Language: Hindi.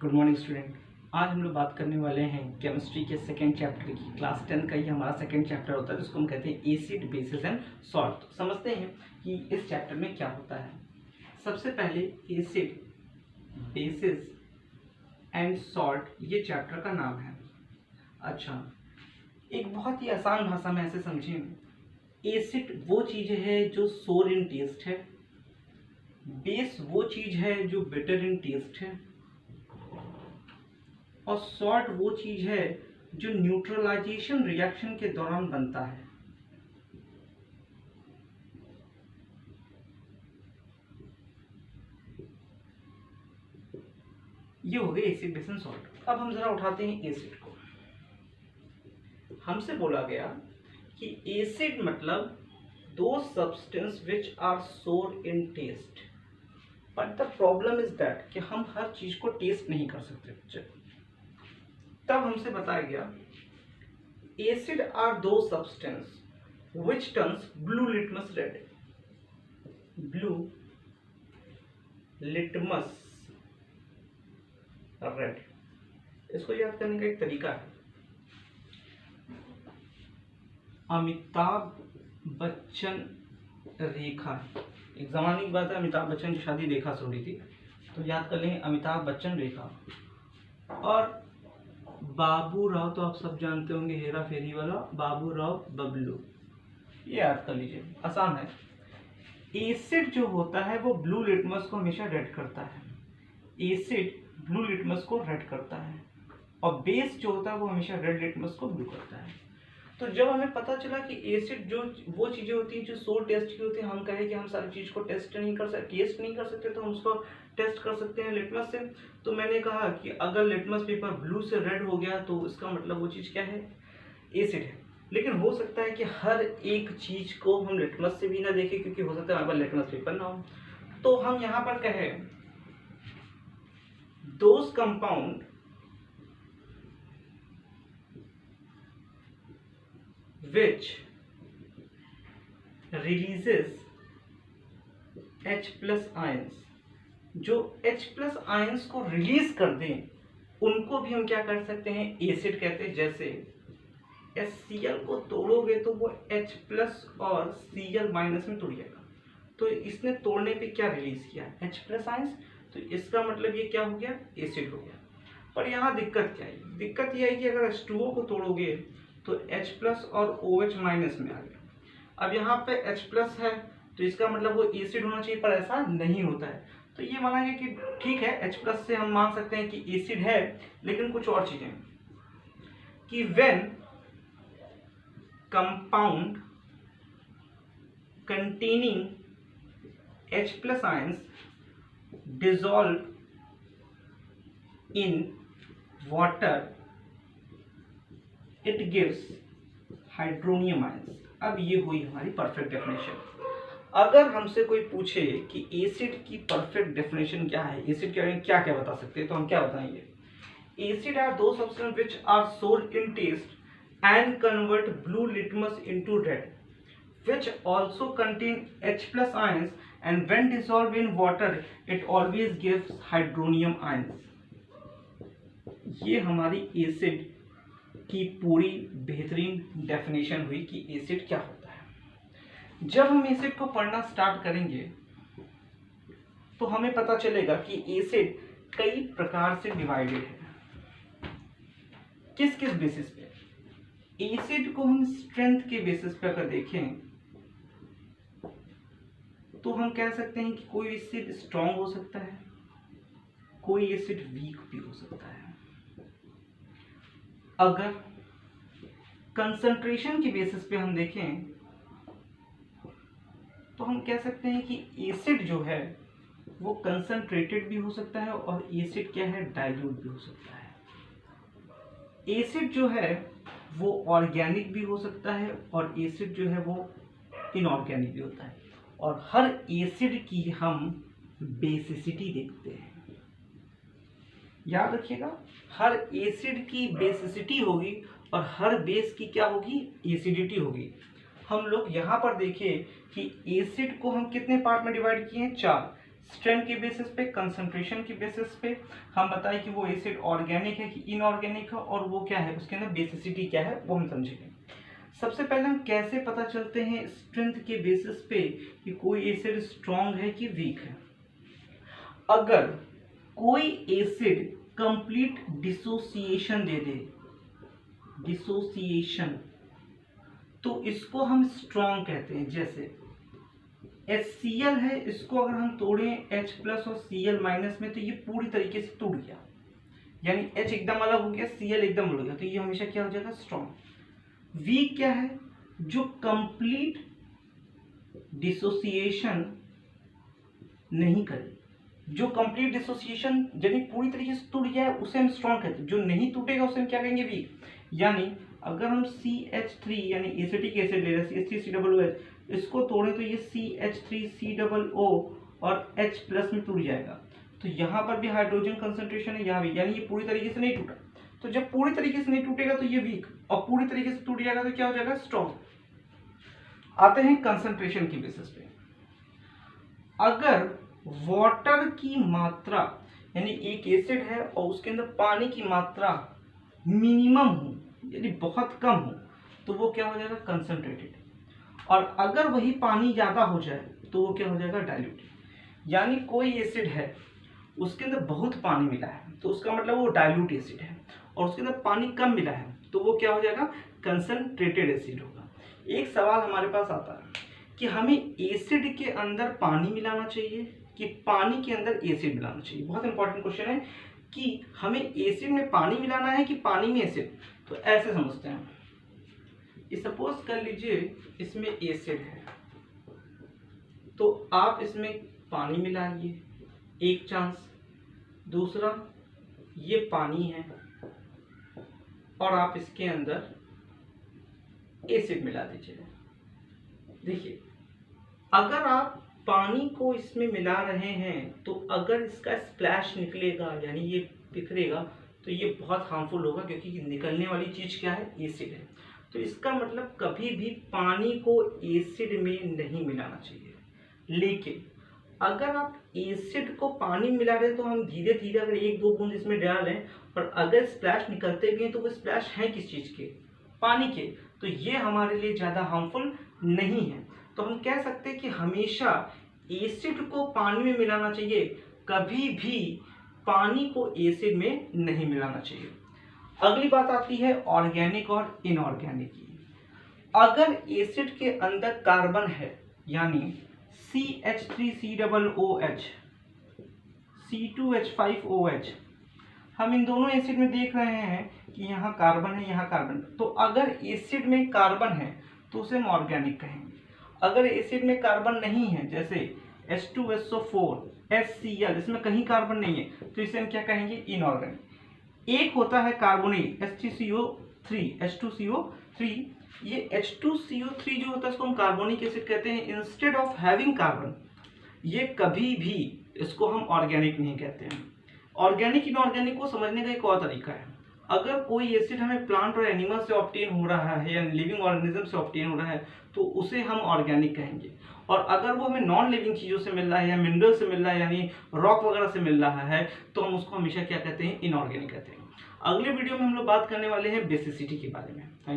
Good morning student. आज हम लोग बात करने वाले हैं केमिस्ट्री के सेकेंड चैप्टर की। क्लास 10 का ही हमारा सेकेंड चैप्टर होता है जिसको हम कहते हैं एसिड बेसिस एंड सॉल्ट। तो समझते हैं कि इस चैप्टर में क्या होता है। सबसे पहले एसिड बेसिस एंड सॉल्ट ये चैप्टर का नाम है। अच्छा, एक बहुत ही आसान भाषा में ऐसे समझें, एसिड वो चीज़ है जो सोर इन टेस्ट है, बेस वो चीज़ है जो बिटर इन टेस्ट है, और सॉल्ट वो चीज है जो न्यूट्रलाइजेशन रिएक्शन के दौरान बनता है। ये हो गए एसिड बेस एंड सॉल्ट। अब हम जरा उठाते हैं एसिड को। हमसे बोला गया कि एसिड मतलब दो substance which are sour in taste, but the problem is that कि हम हर चीज को टेस्ट नहीं कर सकते। तब हमसे बताया गया एसिड आर दो substance which turns blue litmus red. Blue litmus red, इसको याद करने का एक तरीका है। अमिताभ बच्चन रेखा, एक जमाने की बात है, अमिताभ बच्चन की शादी रेखा से हो रही थी, तो याद कर लेंगे अमिताभ बच्चन रेखा। और बाबू राव तो आप सब जानते होंगे, हेरा फेरी वाला बाबू राव बबलू, ये याद कर लीजिए, आसान है। एसिड जो होता है वो ब्लू लिटमस को हमेशा रेड करता है। एसिड ब्लू लिटमस को रेड करता है, और बेस जो होता है वो हमेशा रेड लिटमस को ब्लू करता है। तो जब हमें पता चला कि एसिड जो वो चीजें होती हैं जो सोर टेस्ट की होती है, हम कहें कि हम सारी चीज को टेस्ट नहीं कर सकते, तो हम उसको टेस्ट कर सकते हैं लिटमस से। तो मैंने कहा कि अगर लिटमस पेपर ब्लू से रेड हो गया तो इसका मतलब वो चीज क्या है, एसिड है। लेकिन हो सकता है कि हर एक चीज को हम लिटमस से भी ना देखें, क्योंकि हो सकता है हमारे लिटमस पेपर ना हो। तो हम यहाँ पर कहें those compound which releases H plus ions, जो H plus ions को रिलीज कर दें उनको भी हम क्या कर सकते हैं, एसिड कहते हैं। जैसे HCl को तोड़ोगे तो वो H plus और Cl माइनस में तोड़िएगा, तो इसने तोड़ने पे क्या रिलीज किया, H plus ions, तो इसका मतलब ये क्या हो गया, एसिड हो गया। पर यहाँ दिक्कत क्या है, दिक्कत यह है कि अगर H2O को तोड़ोगे तो H प्लस और OH माइनस में आ गया। अब यहाँ पे H प्लस है तो इसका मतलब वो एसिड होना चाहिए, पर ऐसा नहीं होता है। तो ये मानेंगे कि ठीक है, H प्लस से हम मान सकते हैं कि एसिड है, लेकिन कुछ और चीजें कि when compound containing H plus ions dissolve in water it gives hydronium ions. अब ये हुई हमारी परफेक्ट डेफिनेशन। अगर हमसे कोई पूछे कि एसिड की परफेक्ट डेफिनेशन क्या है, एसिड के बारे में क्या क्या बता सकते हैं, तो हम क्या बताएंगे, एसिड आर दो substance which are sour in taste and convert blue litmus into red, which also contain H plus ions and when dissolved in water it always gives hydronium ions। ये हमारी एसिड की पूरी बेहतरीन डेफिनेशन हुई कि एसिड क्या होता है। जब हम एसिड को पढ़ना स्टार्ट करेंगे तो हमें पता चलेगा कि एसिड कई प्रकार से डिवाइडेड है। किस किस बेसिस पे, एसिड को हम स्ट्रेंथ के बेसिस पे अगर देखें तो हम कह सकते हैं कि कोई एसिड स्ट्रांग हो सकता है, कोई एसिड वीक भी हो सकता है। अगर कंसंट्रेशन की बेसिस पे हम देखें तो हम कह सकते हैं कि एसिड जो है वो कंसंट्रेटेड भी हो सकता है, और एसिड क्या है, डाइल्यूट भी हो सकता है। एसिड जो है वो ऑर्गेनिक भी हो सकता है, और एसिड जो है वो इनऑर्गेनिक भी होता है। और हर एसिड की हम बेसिसिटी देखते हैं, याद रखिएगा, हर एसिड की बेसिसिटी होगी और हर बेस की क्या होगी, एसिडिटी होगी। हम लोग यहाँ पर देखिए कि एसिड को हम कितने पार्ट में डिवाइड किए हैं, 4। स्ट्रेंथ के बेसिस पे, कंसंट्रेशन के बेसिस पे हम बताएं कि वो एसिड ऑर्गेनिक है कि इनऑर्गेनिक है, और वो क्या है, उसके अंदर बेसिसिटी क्या है, वो हम समझेंगे। सबसे पहले हम कैसे पता चलते हैं स्ट्रेंथ के बेसिस पे कि कोई एसिड स्ट्रॉन्ग है कि वीक है। अगर कोई एसिड कंप्लीट डिसोसिएशन दे दे, डिसोसिएशन, तो इसको हम स्ट्रॉन्ग कहते हैं। जैसे HCl है, इसको अगर हम तोड़ें H प्लस और Cl माइनस में, तो ये पूरी तरीके से टूट गया, यानी H एकदम अलग हो गया, Cl एकदम अलग हो गया, तो ये हमेशा क्या हो जाएगा, स्ट्रॉन्ग। वीक क्या है, जो कंप्लीट डिसोसिएशन नहीं करे, जो कंप्लीट डिसोसिएशन यानी पूरी तरीके से टूट गया है उसे हम स्ट्रॉन्ग कहते हैं, जो नहीं टूटेगा उसे हम क्या कहेंगे, वीक। यानी अगर हम CH3 यानी एसिटिक एसिड ले रहे हैं CH3COOH, इसको तोड़ें तो ये CH3COO और H प्लस में टूट जाएगा, तो यहाँ पर भी हाइड्रोजन कंसंट्रेशन है, यहाँ भी, यानी ये पूरी तरीके से नहीं टूटा। तो जब पूरी तरीके से नहीं टूटेगा तो ये वीक, और पूरी तरीके से टूट जाएगा तो क्या हो जाएगा, स्ट्रॉन्ग। आते हैं कंसंट्रेशन की बेसिस पे। अगर वाटर की मात्रा यानी एक एसिड है और उसके अंदर पानी की मात्रा मिनिमम हो यानी बहुत कम हो, तो वो क्या हो जाएगा, कंसंट्रेटेड। और अगर वही पानी ज्यादा हो जाए तो वो क्या हो जाएगा, डाइल्यूटेड। यानी कोई एसिड है उसके अंदर बहुत पानी मिला है तो उसका मतलब वो डाइल्यूट एसिड है, और उसके अंदर पानी कम मिला है तो वो क्या हो जाएगा, कंसंट्रेटेड एसिड होगा। एक सवाल हमारे पास आता है कि हमें एसिड के अंदर पानी मिलाना चाहिए कि पानी के अंदर एसिड मिलाना चाहिए। बहुत इंपॉर्टेंट क्वेश्चन है कि हमें एसिड में पानी मिलाना है कि पानी में एसिड। तो ऐसे समझते हैं, सपोज कर लीजिए इसमें एसिड है, तो आप इसमें पानी मिलाइए, एक चांस। दूसरा, ये पानी है और आप इसके अंदर एसिड मिला दीजिए। देखिए, अगर आप पानी को इसमें मिला रहे हैं तो अगर इसका स्प्लैश निकलेगा यानी ये बिखरेगा तो ये बहुत हार्मफुल होगा, क्योंकि निकलने वाली चीज क्या है, एसिड है। तो इसका मतलब कभी भी पानी को एसिड में नहीं मिलाना चाहिए। लेकिन अगर आप एसिड को पानी में मिला रहे हैं तो हम धीरे धीरे अगर एक दो बूंद इसमें डालें और अगर स्प्लैश निकलते भी हैं तो वो स्प्लैश है किस चीज के, पानी के, तो ये हमारे लिए ज्यादा हार्मफुल नहीं है। तो हम कह सकते हैं कि हमेशा एसिड को पानी में मिलाना चाहिए, कभी भी पानी को एसिड में नहीं मिलाना चाहिए। अगली बात आती है ऑर्गेनिक और इनऑर्गेनिक की। अगर एसिड के अंदर कार्बन है यानी CH3COOH, C2H5OH, हम इन दोनों एसिड में देख रहे हैं कि यहाँ कार्बन है, यहाँ कार्बन, तो अगर एसिड में कार्बन है तो उसे हम ऑर्गेनिक कहेंगे। अगर एसिड में कार्बन नहीं है, जैसे H2SO4, HCl, इसमें कहीं कार्बन नहीं है, तो इसे हम क्या कहेंगे, इनऑर्गेनिक। एक होता है कार्बोनिल H2CO3, H2CO3, ये H2CO3 जो होता है इसको हम कार्बोनिक एसिड कहते हैं इंस्टेड ऑफ हैविंग कार्बन। ये कभी भी इसको हम ऑर्गेनिक नहीं कहते हैं। ऑर्गेनिक इनऑर्गेनिक को समझने का एक और तरीका है, अगर कोई एसिड हमें प्लांट और एनिमल से ऑब्टेन हो रहा है या लिविंग ऑर्गेनिज्म से ऑब्टेन हो रहा है तो उसे हम ऑर्गेनिक कहेंगे, और अगर वो हमें नॉन लिविंग चीज़ों से मिल रहा है या मिनरल से मिल रहा है यानी रॉक वगैरह से मिल रहा है तो हम उसको हमेशा क्या कहते हैं, इनऑर्गेनिक कहते हैं। अगले वीडियो में हम लोग बात करने वाले हैं बेसिसिटी के बारे में।